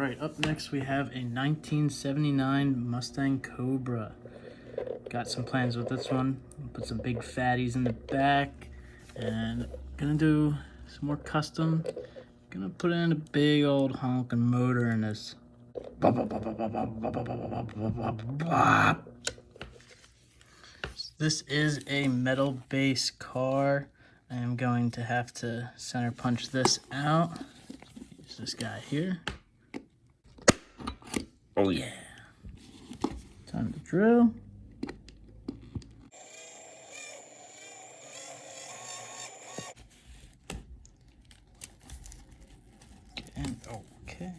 Alright, up next we have a 1979 Mustang Cobra. Got some plans with this one. Put some big fatties in the back and gonna do some more custom. Gonna put in a big old honking motor in this. This is a metal base car. I am going to have to center punch this out. Use this guy here. Oh yeah. Time to drill. And okay.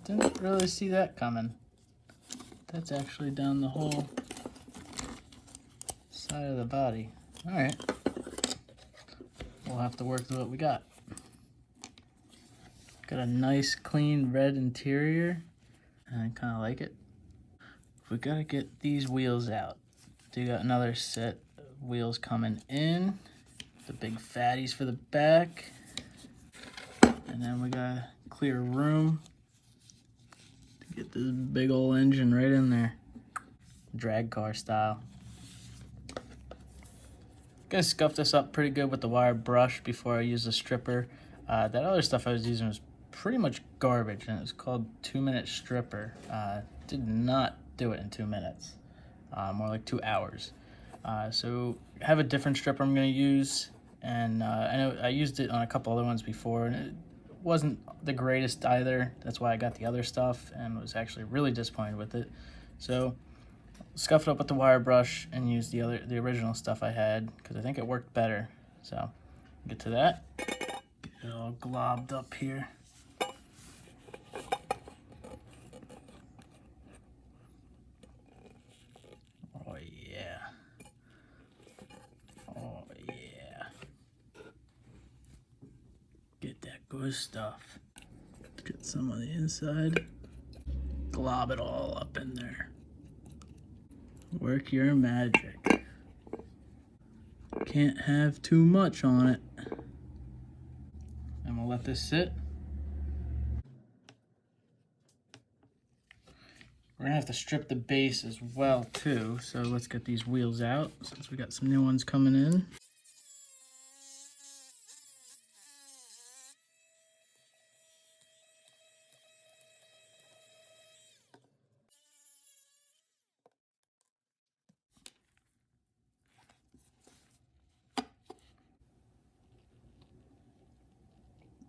Didn't really see that coming. That's actually down the whole side of the body. All right. We'll have to work with what we got. Got a nice clean red interior, and I kind of like it. We gotta get these wheels out. Do got another set of wheels coming in. The big fatties for the back. And then we gotta clear room to get this big old engine right in there. Drag car style. Gonna scuff this up pretty good with the wire brush before I use the stripper. That other stuff I was using was pretty much garbage, and it was called 2-minute stripper. Did not do it in 2 minutes, more like 2 hours. So I have a different stripper I'm gonna use, and I know I used it on a couple other ones before, and it wasn't the greatest either. That's why I got the other stuff and was actually really disappointed with it. So scuff it up with the wire brush and use the original stuff I had, because I think it worked better. So get to that. Get it all globbed up here. Oh yeah. Oh yeah. Get that good stuff. Get some on the inside. Glob it all up in there. Work your magic. Can't have too much on it. I'm gonna let this sit. We're gonna have to strip the base as well too, so let's get these wheels out since we got some new ones coming in.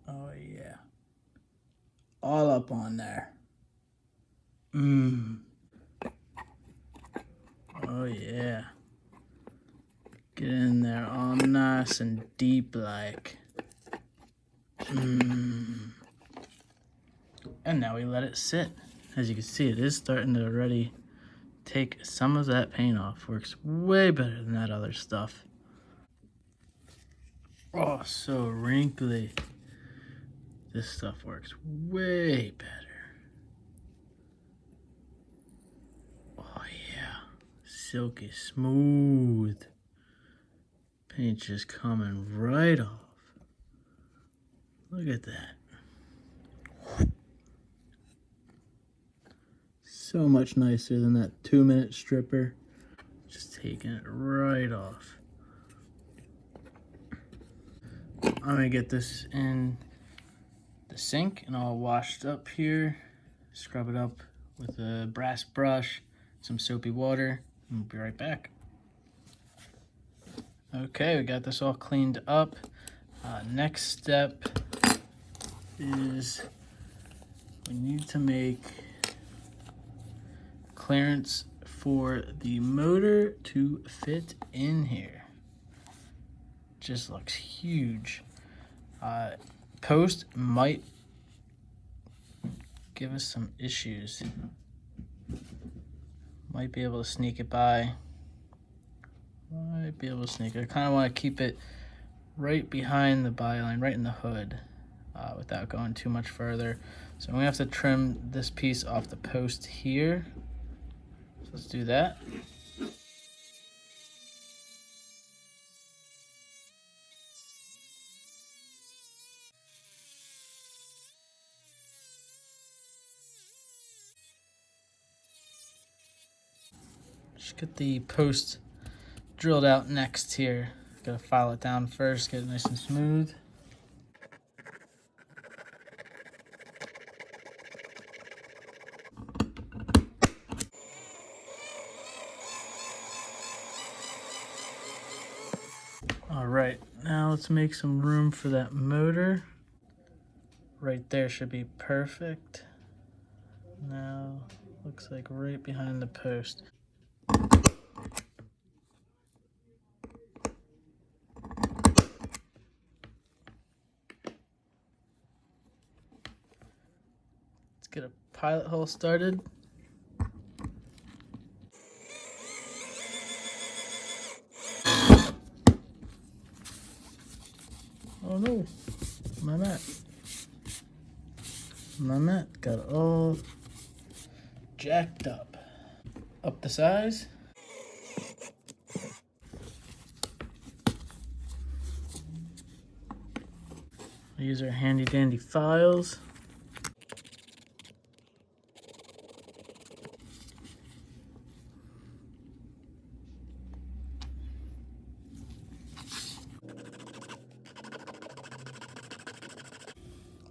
Oh yeah. All up on there. Oh yeah. Get in there all nice and deep like. And now we let it sit. As you can see, it is starting to already take some of that paint off. Works way better than that other stuff. Oh, so wrinkly. This stuff works way better. Oh yeah, silky smooth. Paint just coming right off. Look at that. So much nicer than that 2-minute stripper. Just taking it right off. I'm gonna get this in the sink and all washed up here. Scrub it up with a brass brush, some soapy water, and we'll be right back. Okay, we got this all cleaned up. Next step is we need to make clearance for the motor to fit in here. Just looks huge. Post might give us some issues. Might be able to sneak it by. I kind of want to keep it right behind the byline, right in the hood, without going too much further. So I'm gonna have to trim this piece off the post here. So let's do that. Just get the post drilled out next here. Gotta file it down first, get it nice and smooth. All right, now let's make some room for that motor. Right there should be perfect. Now, looks like right behind the post. Let's get a pilot hole started. Oh no, my mat got all jacked up. Up the size. Use our handy dandy files.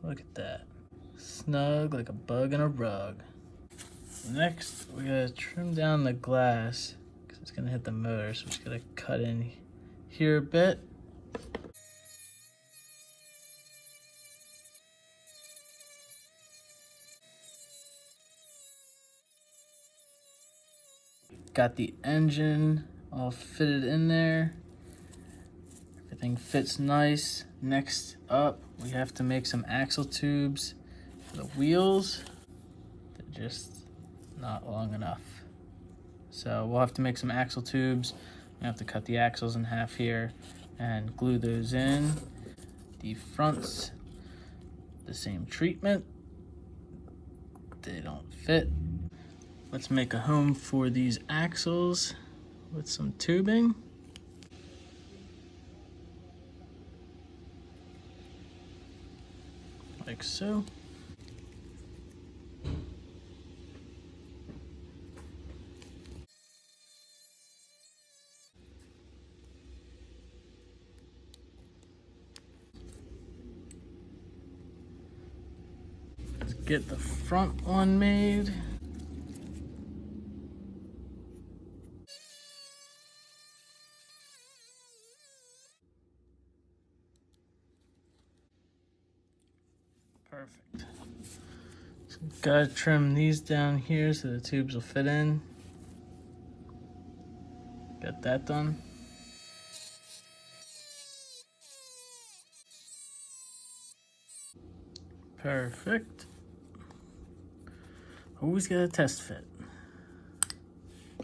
Look at that. Snug like a bug in a rug. Next, we gotta trim down the glass because it's gonna hit the motor, so we just gotta cut in here a bit. Got the engine all fitted in there. Everything fits nice. Next up, we have to make some axle tubes for the wheels. They're just not long enough. So we'll have to make some axle tubes. We have to cut the axles in half here and glue those in. The fronts, the same treatment. They don't fit. Let's make a home for these axles with some tubing. Like so. Let's get the front one made. Perfect. So gotta trim these down here so the tubes will fit in. Got that done. Perfect. Always gotta test fit.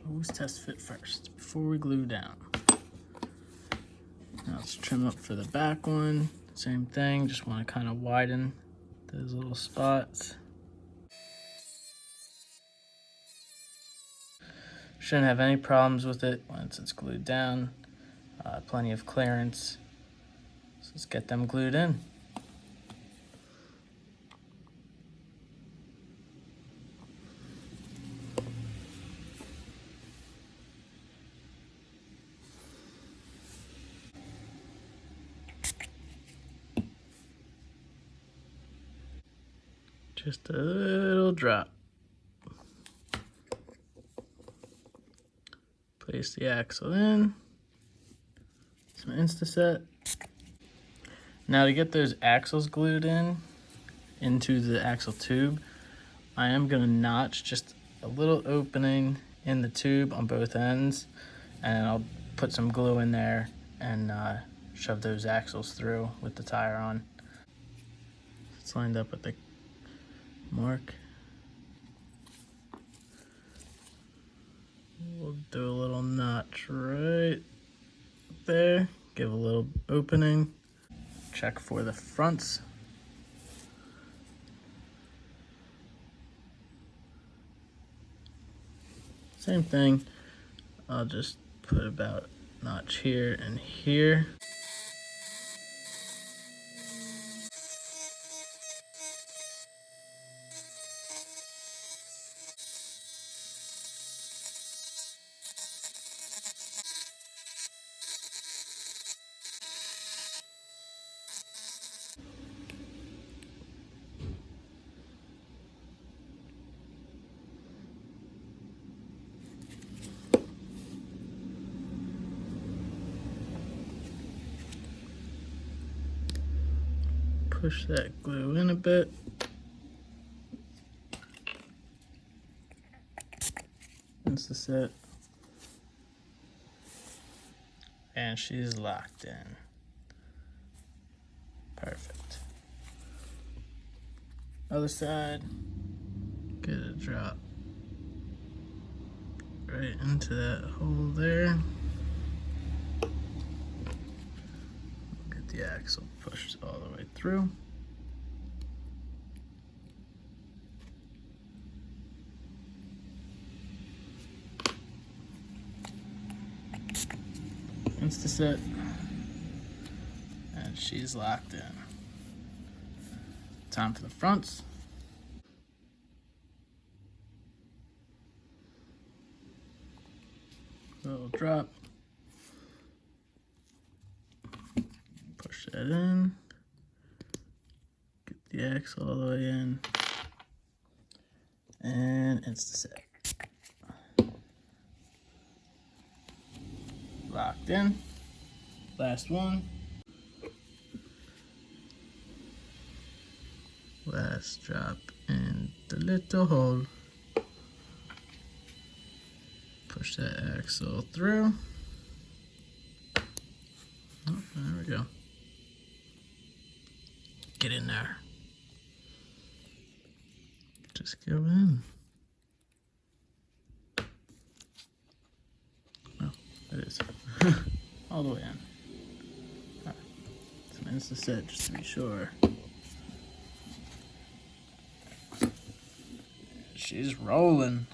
Always test fit first before we glue down. Now let's trim up for the back one. Same thing, just want to kind of widen those little spots. Shouldn't have any problems with it once it's glued down. Plenty of clearance. So let's get them glued in. Just a little drop. Place the axle in. Some Instaset. Now to get those axles glued into the axle tube, I am gonna notch just a little opening in the tube on both ends, and I'll put some glue in there and shove those axles through with the tire on. It's lined up with the mark. We'll do a little notch right there, give a little opening. Check for the fronts. Same thing, I'll just put about a notch here and here. push that glue in a bit. Insta-set. And she's locked in. Perfect. Other side. Get a drop right into that hole there. Get the axle pushed all the way through. Insta-set. And she's locked in. Time for the fronts. Little drop. Push that in. Get the axle all the way in. And Insta-set. Locked in. Last one. Last drop in the little hole. Push that axle through. Oh, there we go. Get in there. Just go in. Oh, it is. All the way in. Right. Some Insta-set just to be sure. She's rolling.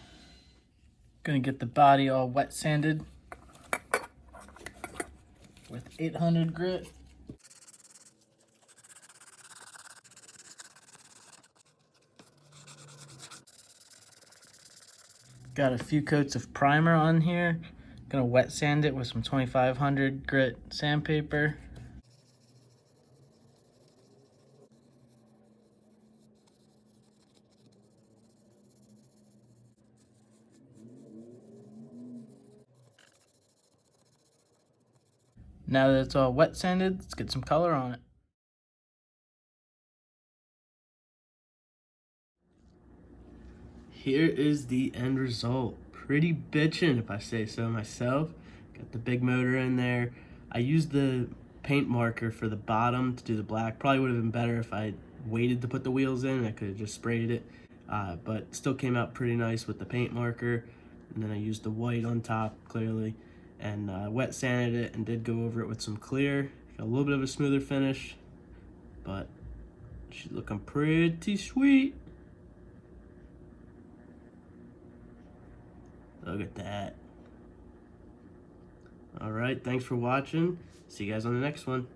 Gonna get the body all wet sanded with 800 grit. Got a few coats of primer on here. Gonna wet sand it with some 2500 grit sandpaper. Now that it's all wet sanded, let's get some color on it. Here is the end result. Pretty bitchin', if I say so myself. Got the big motor in there. I used the paint marker for the bottom to do the black. Probably would have been better if I waited to put the wheels in. I could have just sprayed it. But still came out pretty nice with the paint marker. And then I used the white on top, clearly. And wet sanded it and did go over it with some clear. Got a little bit of a smoother finish. But she's looking pretty sweet. Look at that. All right, thanks for watching. See you guys on the next one.